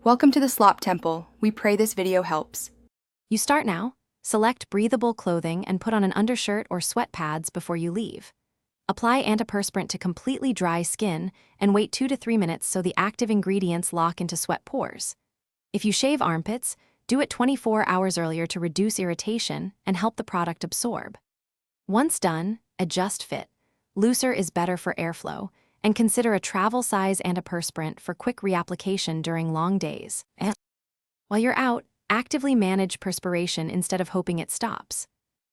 Welcome to the Slop Temple. We pray this video helps. You start now. Select breathable clothing and put on an undershirt or sweat pads before you leave. Apply antiperspirant to completely dry skin and wait 2 to 3 minutes so the active ingredients lock into sweat pores. If you shave armpits, do it 24 hours earlier to reduce irritation and help the product absorb. Once done, adjust fit. Looser is better for airflow, and consider a travel-size antiperspirant for quick reapplication during long days. While you're out, actively manage perspiration instead of hoping it stops.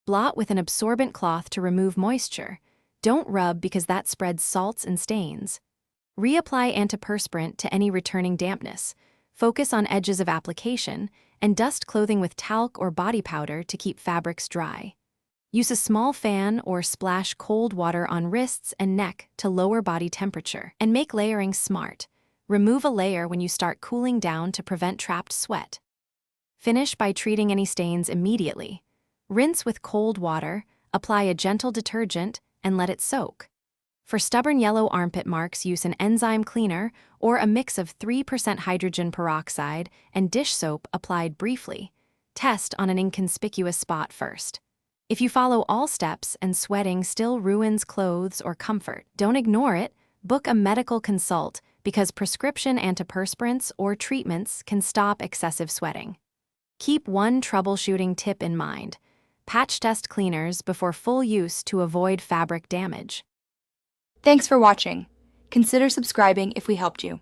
Blot with an absorbent cloth to remove moisture. Don't rub because that spreads salts and stains. Reapply antiperspirant to any returning dampness. Focus on edges of application, and dust clothing with talc or body powder to keep fabrics dry. Use a small fan or splash cold water on wrists and neck to lower body temperature. And make layering smart. Remove a layer when you start cooling down to prevent trapped sweat. Finish by treating any stains immediately. Rinse with cold water, apply a gentle detergent, and let it soak. For stubborn yellow armpit marks, use an enzyme cleaner or a mix of 3% hydrogen peroxide and dish soap applied briefly. Test on an inconspicuous spot first. If you follow all steps and sweating still ruins clothes or comfort, don't ignore it. Book a medical consult because prescription antiperspirants or treatments can stop excessive sweating. Keep one troubleshooting tip in mind. Patch test cleaners before full use to avoid fabric damage. Thanks for watching. Consider subscribing if we helped you.